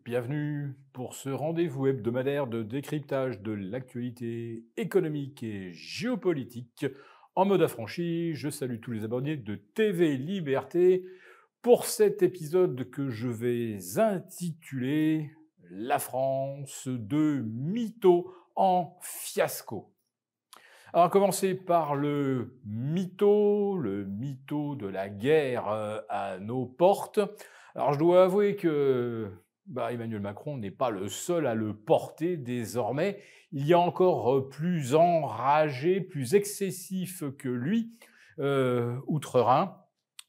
Bienvenue pour ce rendez-vous hebdomadaire de décryptage de l'actualité économique et géopolitique. En mode affranchi, je salue tous les abonnés de TV Liberté pour cet épisode que je vais intituler La France de mytho en fiasco. Alors, commencer par le mytho de la guerre à nos portes. Alors, je dois avouer que Emmanuel Macron n'est pas le seul à le porter désormais. Il y a encore plus enragé, plus excessif que lui, outre-Rhin.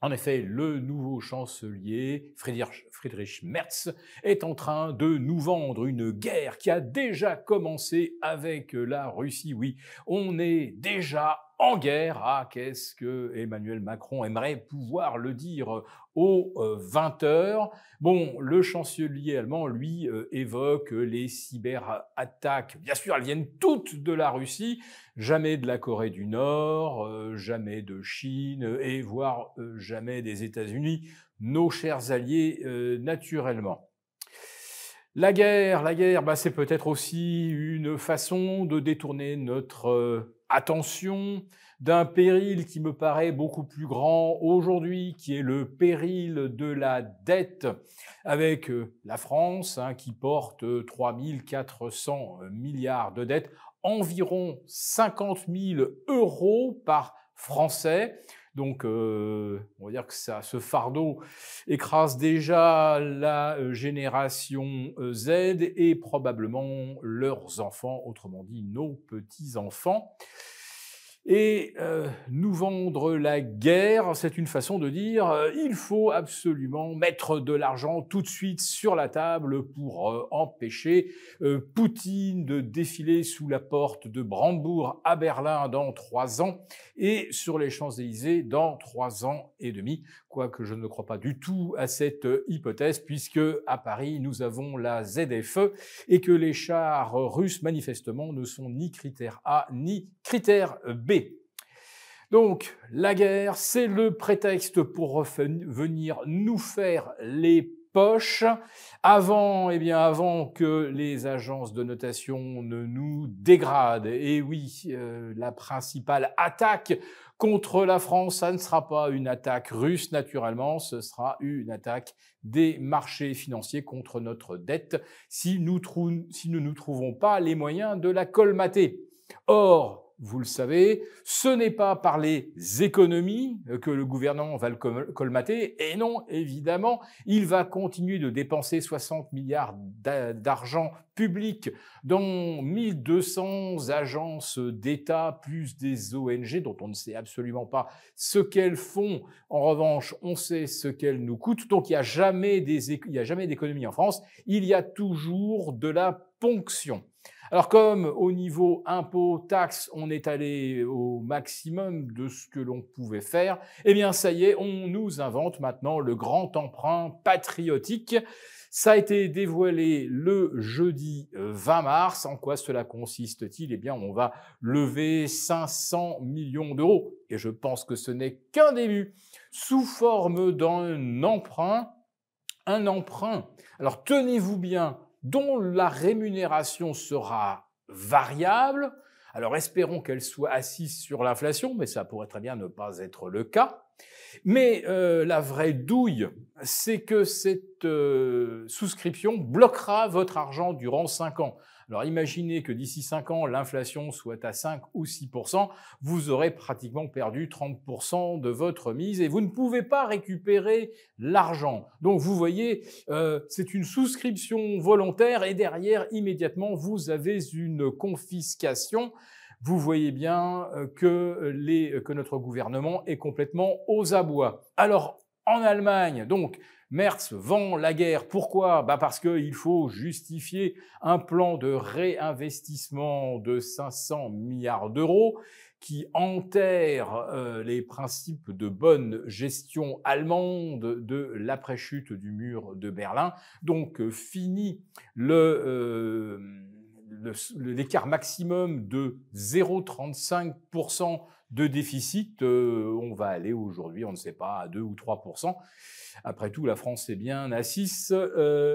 En effet, le nouveau chancelier, Friedrich Merz, est en train de nous vendre une guerre qui a déjà commencé avec la Russie. Oui, on est déjà en guerre. Ah, qu'est-ce que Emmanuel Macron aimerait pouvoir le dire aux 20 heures. Bon, le chancelier allemand, lui, évoque les cyberattaques. Bien sûr, elles viennent toutes de la Russie, jamais de la Corée du Nord, jamais de Chine et voire jamais des États-Unis, nos chers alliés naturellement. La guerre, c'est peut-être aussi une façon de détourner notre attention d'un péril qui me paraît beaucoup plus grand aujourd'hui, qui est le péril de la dette avec la France, qui porte 3 400 milliards de dettes, environ 50 000 euros par Français. Donc, on va dire que ce fardeau écrase déjà la génération Z et probablement leurs enfants, autrement dit nos petits-enfants. Et nous vendre la guerre, c'est une façon de dire il faut absolument mettre de l'argent tout de suite sur la table pour empêcher Poutine de défiler sous la porte de Brandebourg à Berlin dans 3 ans et sur les Champs-Élysées dans 3 ans et demi. Quoique je ne crois pas du tout à cette hypothèse puisque à Paris nous avons la ZFE et que les chars russes manifestement ne sont ni critère A ni critère B. Donc, la guerre, c'est le prétexte pour venir nous faire les poches avant que les agences de notation ne nous dégradent. Et oui, la principale attaque contre la France, ça ne sera pas une attaque russe, naturellement, ce sera une attaque des marchés financiers contre notre dette si nous ne nous trouvons pas les moyens de la colmater. Or, vous le savez, ce n'est pas par les économies que le gouvernement va le colmater, et non, évidemment, il va continuer de dépenser 60 milliards d'argent public dans 1200 agences d'État, plus des ONG dont on ne sait absolument pas ce qu'elles font. En revanche, on sait ce qu'elles nous coûtent, donc il n'y a jamais d'économie en France, il y a toujours de la ponction. Alors comme au niveau impôts, taxes, on est allé au maximum de ce que l'on pouvait faire, eh bien ça y est, on nous invente maintenant le grand emprunt patriotique. Ça a été dévoilé le jeudi 20 mars. En quoi cela consiste-t-il? Eh bien, on va lever 500 millions d'euros. Et je pense que ce n'est qu'un début, sous forme d'un emprunt. Un emprunt. Alors tenez-vous bien, dont la rémunération sera variable. Alors espérons qu'elle soit assise sur l'inflation, mais ça pourrait très bien ne pas être le cas. Mais la vraie douille, c'est que cette souscription bloquera votre argent durant 5 ans. Alors imaginez que d'ici 5 ans, l'inflation soit à 5 ou 6%, vous aurez pratiquement perdu 30% de votre mise et vous ne pouvez pas récupérer l'argent. Donc vous voyez, c'est une souscription volontaire et derrière, immédiatement, vous avez une confiscation. Vous voyez bien que notre gouvernement est complètement aux abois. Alors, en Allemagne, donc, Merz vend la guerre. Pourquoi? Parce qu'il faut justifier un plan de réinvestissement de 500 milliards d'euros qui enterre les principes de bonne gestion allemande de l'après-chute du mur de Berlin. Donc, fini l'écart maximum de 0,35% de déficit, on va aller aujourd'hui, on ne sait pas, à 2 ou 3%. Après tout, la France est bien à 6,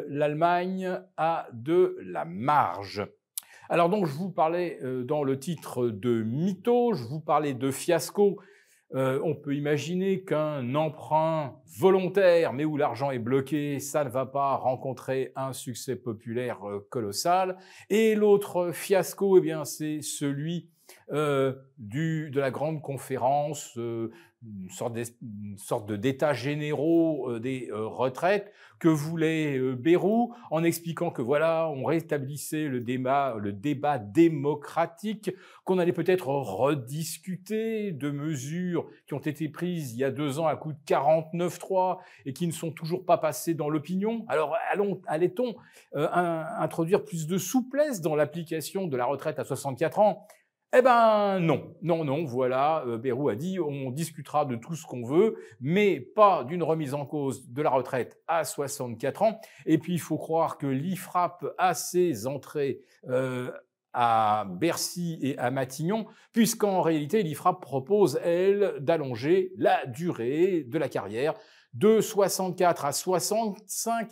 l'Allemagne a de la marge. Alors donc, je vous parlais dans le titre de mytho, je vous parlais de fiasco. On peut imaginer qu'un emprunt volontaire, mais où l'argent est bloqué, ça ne va pas rencontrer un succès populaire colossal. Et l'autre fiasco, eh bien, c'est celui de la grande conférence, une sorte d'états généraux des retraites que voulait Bayrou, en expliquant que voilà, on rétablissait le débat démocratique, qu'on allait peut-être rediscuter de mesures qui ont été prises il y a 2 ans à coup de 49.3 et qui ne sont toujours pas passées dans l'opinion. Alors allait-on introduire plus de souplesse dans l'application de la retraite à 64 ans ? Eh ben non, voilà, Bayrou a dit on discutera de tout ce qu'on veut, mais pas d'une remise en cause de la retraite à 64 ans. Et puis il faut croire que l'IFRAP a ses entrées à Bercy et à Matignon, puisqu'en réalité l'IFRAP propose, elle, d'allonger la durée de la carrière de 64 à 65,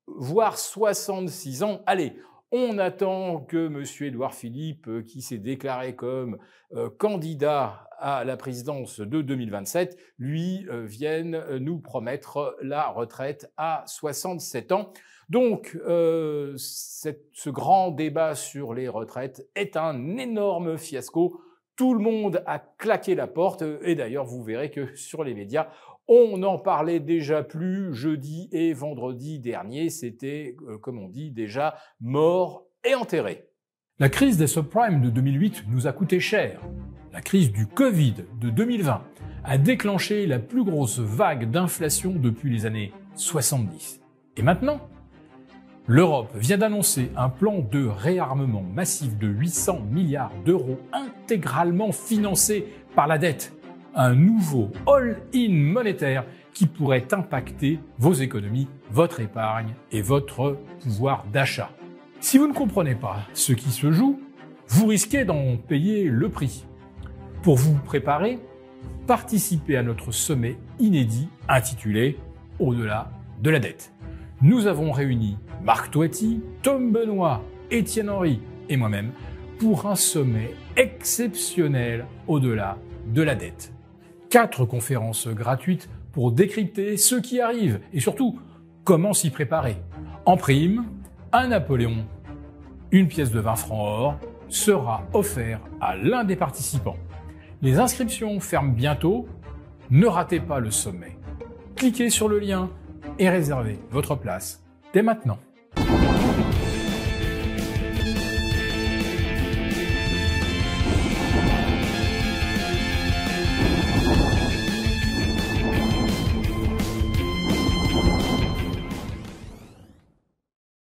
voire 66 ans. Allez, on attend que M. Édouard Philippe, qui s'est déclaré comme candidat à la présidence de 2027, lui vienne nous promettre la retraite à 67 ans. Donc, ce grand débat sur les retraites est un énorme fiasco. Tout le monde a claqué la porte et d'ailleurs, vous verrez que sur les médias, on n'en parlait déjà plus jeudi et vendredi dernier. C'était, comme on dit, déjà mort et enterré. La crise des subprimes de 2008 nous a coûté cher. La crise du Covid de 2020 a déclenché la plus grosse vague d'inflation depuis les années 70. Et maintenant, l'Europe vient d'annoncer un plan de réarmement massif de 800 milliards d'euros intégralement financé par la dette. Un nouveau all-in monétaire qui pourrait impacter vos économies, votre épargne et votre pouvoir d'achat. Si vous ne comprenez pas ce qui se joue, vous risquez d'en payer le prix. Pour vous préparer, participez à notre sommet inédit intitulé « Au-delà de la dette ». Nous avons réuni Marc Toiti, Tom Benoît, Étienne Henry et moi-même pour un sommet exceptionnel au-delà de la dette. 4 conférences gratuites pour décrypter ce qui arrive et surtout comment s'y préparer. En prime, un Napoléon, une pièce de 20 francs or sera offert à l'un des participants. Les inscriptions ferment bientôt, ne ratez pas le sommet. Cliquez sur le lien et réservez votre place dès maintenant.